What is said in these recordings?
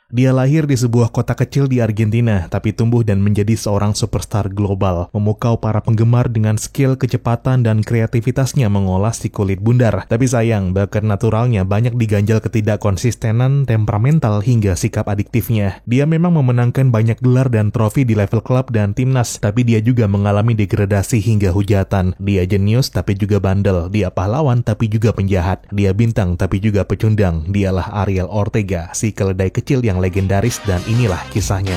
Dia lahir di sebuah kota kecil di Argentina, tapi tumbuh dan menjadi seorang superstar global, memukau para penggemar dengan skill, kecepatan, dan kreativitasnya mengolah si kulit bundar. Tapi sayang, bakat naturalnya banyak diganjal ketidakkonsistenan, temperamental, hingga sikap adiktifnya. Dia memang memenangkan banyak gelar dan trofi di level klub dan timnas, tapi dia juga mengalami degradasi hingga hujatan. Dia jenius tapi juga bandel, dia pahlawan tapi juga penjahat, dia bintang tapi juga pecundang. Dialah Ariel Ortega, si keledai kecil yang legendaris, dan inilah kisahnya.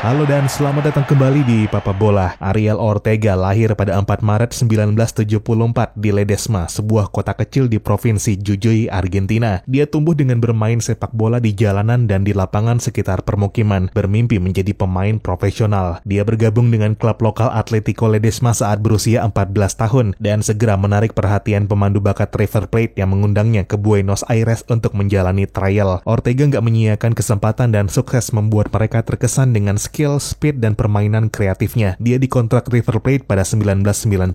Halo dan selamat datang kembali di Papa Bola. Ariel Ortega lahir pada 4 Maret 1974 di Ledesma, sebuah kota kecil di provinsi Jujuy, Argentina. Dia tumbuh dengan bermain sepak bola di jalanan dan di lapangan sekitar permukiman, bermimpi menjadi pemain profesional. Dia bergabung dengan klub lokal Atletico Ledesma saat berusia 14 tahun dan segera menarik perhatian pemandu bakat River Plate yang mengundangnya ke Buenos Aires untuk menjalani trial. Ortega nggak menyia-nyiakan kesempatan dan sukses membuat mereka terkesan dengan skill, speed, dan permainan kreatifnya. Dia dikontrak River Plate pada 1991.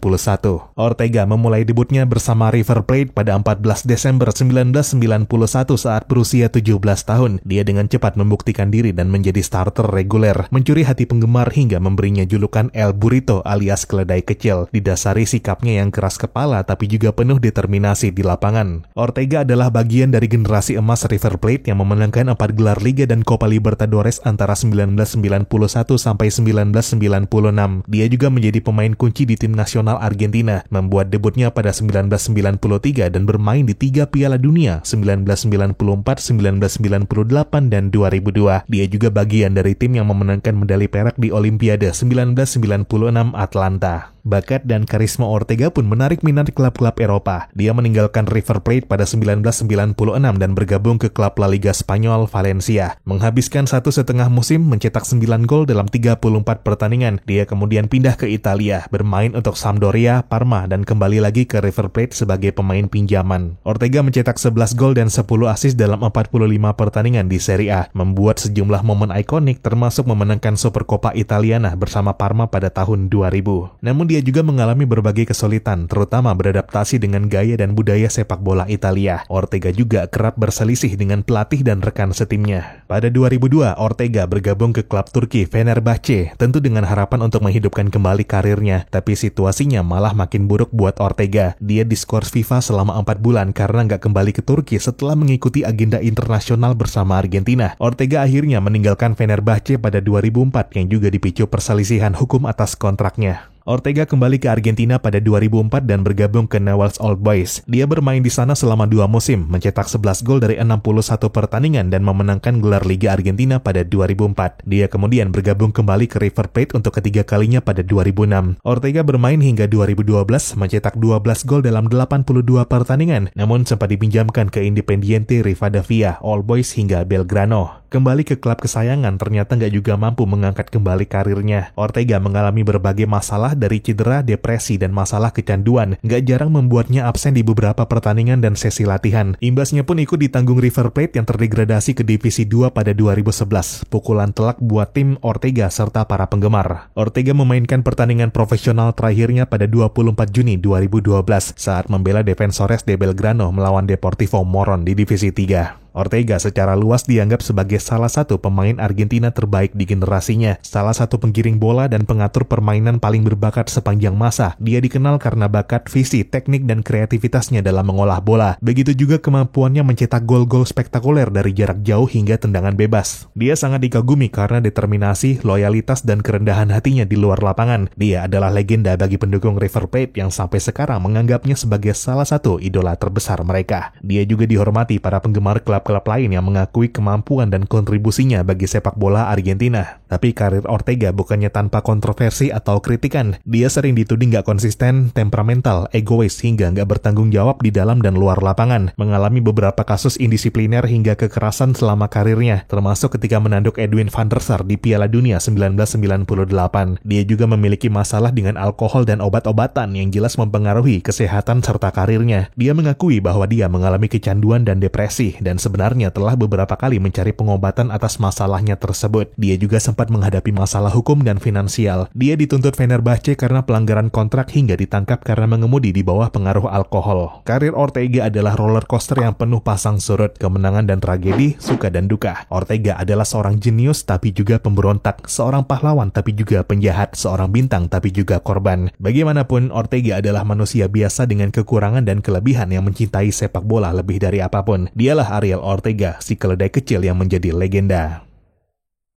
Ortega memulai debutnya bersama River Plate pada 14 Desember 1991 saat berusia 17 tahun. Dia dengan cepat membuktikan diri dan menjadi starter reguler, mencuri hati penggemar hingga memberinya julukan El Burrito alias keledai kecil, didasari sikapnya yang keras kepala tapi juga penuh determinasi di lapangan. Ortega adalah bagian dari generasi emas River Plate yang memenangkan 4 gelar Liga dan Copa Libertadores antara 1991 sampai 1996. Dia juga menjadi pemain kunci di tim nasional Argentina, membuat debutnya pada 1993 dan bermain di 3 Piala Dunia, 1994, 1998, dan 2002. Dia juga bagian dari tim yang memenangkan medali perak di Olimpiade 1996 Atlanta. Bakat dan karisma Ortega pun menarik minat klub-klub Eropa. Dia meninggalkan River Plate pada 1996 dan bergabung ke klub La Liga Spanyol Valencia. Menghabiskan 1,5 musim mencetak 9 gol dalam 34 pertandingan. Dia kemudian pindah ke Italia, bermain untuk Sampdoria, Parma, dan kembali lagi ke River Plate sebagai pemain pinjaman. Ortega mencetak 11 gol dan 10 assist dalam 45 pertandingan di Serie A, membuat sejumlah momen ikonik termasuk memenangkan Supercoppa Italiana bersama Parma pada tahun 2000. Namun dia juga mengalami berbagai kesulitan, terutama beradaptasi dengan gaya dan budaya sepak bola Italia. Ortega juga kerap berselisih dengan pelatih dan rekan setimnya. Pada 2002, Ortega bergabung ke klub Turki Fenerbahce, tentu dengan harapan untuk menghidupkan kembali karirnya. Tapi situasinya malah makin buruk buat Ortega. Dia diskors FIFA selama 4 bulan karena nggak kembali ke Turki setelah mengikuti agenda internasional bersama Argentina. Ortega akhirnya meninggalkan Fenerbahce pada 2004 yang juga dipicu perselisihan hukum atas kontraknya. Ortega kembali ke Argentina pada 2004 dan bergabung ke Newell's Old Boys. Dia bermain di sana selama 2 musim, mencetak 11 gol dari 61 pertandingan dan memenangkan gelar Liga Argentina pada 2004. Dia kemudian bergabung kembali ke River Plate untuk ketiga kalinya pada 2006. Ortega bermain hingga 2012, mencetak 12 gol dalam 82 pertandingan, namun sempat dipinjamkan ke Independiente Rivadavia, Old Boys hingga Belgrano. Kembali ke klub kesayangan ternyata nggak juga mampu mengangkat kembali karirnya. Ortega mengalami berbagai masalah dari cedera, depresi, dan masalah kecanduan. Nggak jarang membuatnya absen di beberapa pertandingan dan sesi latihan. Imbasnya pun ikut ditanggung River Plate yang terdegradasi ke Divisi 2 pada 2011. Pukulan telak buat tim Ortega serta para penggemar. Ortega memainkan pertandingan profesional terakhirnya pada 24 Juni 2012 saat membela Defensores de Belgrano melawan Deportivo Morón di Divisi 3. Ortega secara luas dianggap sebagai salah satu pemain Argentina terbaik di generasinya, salah satu penggiring bola dan pengatur permainan paling berbakat sepanjang masa. Dia dikenal karena bakat, visi, teknik, dan kreativitasnya dalam mengolah bola. Begitu juga kemampuannya mencetak gol-gol spektakuler dari jarak jauh hingga tendangan bebas. Dia sangat dikagumi karena determinasi, loyalitas, dan kerendahan hatinya di luar lapangan. Dia adalah legenda bagi pendukung River Plate yang sampai sekarang menganggapnya sebagai salah satu idola terbesar mereka. Dia juga dihormati para penggemar klub lain yang mengakui kemampuan dan kontribusinya bagi sepak bola Argentina. Tapi karir Ortega bukannya tanpa kontroversi atau kritikan. Dia sering dituding nggak konsisten, temperamental, egois, hingga nggak bertanggung jawab di dalam dan luar lapangan. Mengalami beberapa kasus indisipliner hingga kekerasan selama karirnya, termasuk ketika menanduk Edwin van der Sar di Piala Dunia 1998. Dia juga memiliki masalah dengan alkohol dan obat-obatan yang jelas mempengaruhi kesehatan serta karirnya. Dia mengakui bahwa dia mengalami kecanduan dan depresi, dan sebenarnya telah beberapa kali mencari pengobatan atas masalahnya tersebut. Dia juga sempat menghadapi masalah hukum dan finansial. Dia dituntut Fenerbahce karena pelanggaran kontrak hingga ditangkap karena mengemudi di bawah pengaruh alkohol. Karir Ortega adalah roller coaster yang penuh pasang surut, kemenangan dan tragedi, suka dan duka. Ortega adalah seorang jenius tapi juga pemberontak, seorang pahlawan tapi juga penjahat, seorang bintang tapi juga korban. Bagaimanapun, Ortega adalah manusia biasa dengan kekurangan dan kelebihan yang mencintai sepak bola lebih dari apapun. Dialah Ariel Ortega, si keledai kecil yang menjadi legenda.